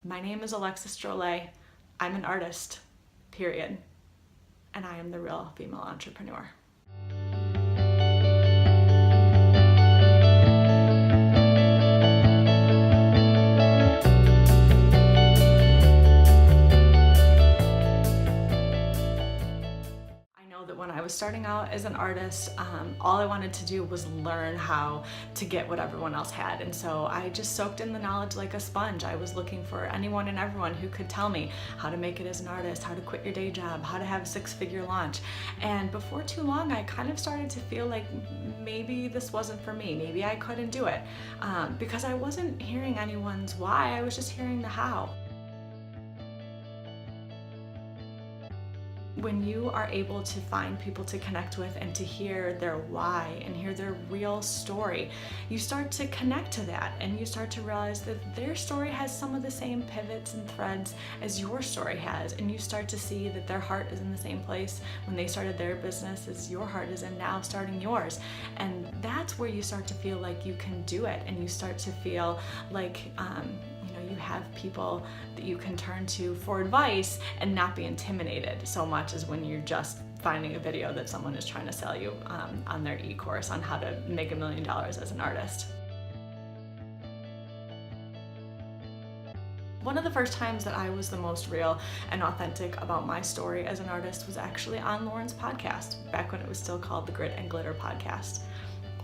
My name is Alexis Drolet. I'm an artist, period. And I am the real female entrepreneur. When I was starting out as an artist, all I wanted to do was learn how to get what everyone else had. And so I just soaked in the knowledge like a sponge. I was looking for anyone and everyone who could tell me how to make it as an artist, how to quit your day job, how to have a 6-figure launch. And before too long, I kind of started to feel like maybe this wasn't for me. Maybe I couldn't do it because I wasn't hearing anyone's why. I was just hearing the how. When you are able to find people to connect with and to hear their why and hear their real story, you start to connect to that and you start to realize that their story has some of the same pivots and threads as your story has, and you start to see that their heart is in the same place when they started their business as your heart is in now starting yours. And that's where you start to feel like you can do it, and you start to feel like you have people that you can turn to for advice and not be intimidated so much as when you're just finding a video that someone is trying to sell you on their e-course on how to make $1 million as an artist. One of the first times that I was the most real and authentic about my story as an artist was actually on Lauren's podcast, back when it was still called the Grit and Glitter podcast.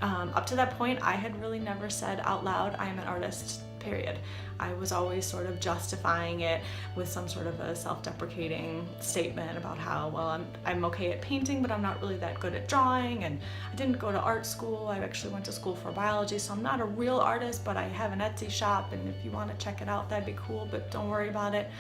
Up to that point, I had really never said out loud, I am an artist, period. I was always sort of justifying it with some sort of a self-deprecating statement about how, well, I'm okay at painting, but I'm not really that good at drawing, and I didn't go to art school. I actually went to school for biology, so I'm not a real artist, but I have an Etsy shop, and if you want to check it out, that'd be cool, but don't worry about it.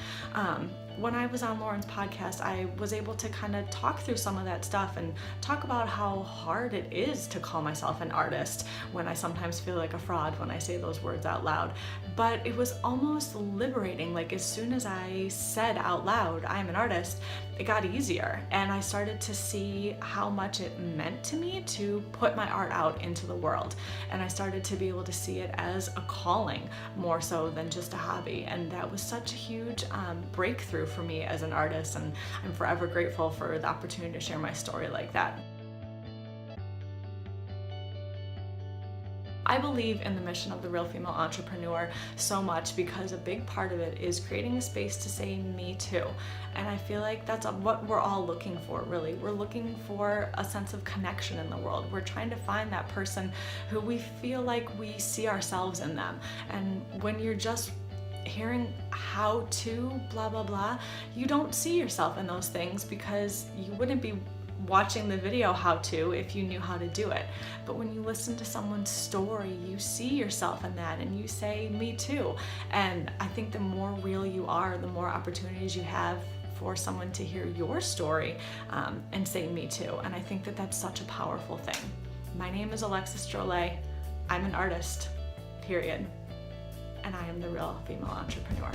When I was on Lauren's podcast, I was able to kind of talk through some of that stuff and talk about how hard it is to call myself an artist when I sometimes feel like a fraud when I say those words out loud. But it was almost liberating. Like, as soon as I said out loud, I'm an artist, it got easier. And I started to see how much it meant to me to put my art out into the world. And I started to be able to see it as a calling more so than just a hobby. And that was such a huge breakthrough for me as an artist. And I'm forever grateful for the opportunity to share my story like that. I believe in the mission of the Real Female Entrepreneur so much because a big part of it is creating a space to say me too. And I feel like that's what we're all looking for, really. We're looking for a sense of connection in the world. We're trying to find that person who we feel like we see ourselves in them. And when you're just hearing how to blah blah blah, you don't see yourself in those things because you wouldn't be watching the video how to if you knew how to do it. But when you listen to someone's story, you see yourself in that and you say me too. And I think the more real you are, the more opportunities you have for someone to hear your story and say me too. And I think that that's such a powerful thing. My name is Alexis Drolet. I'm an artist, period. And I am the real female entrepreneur.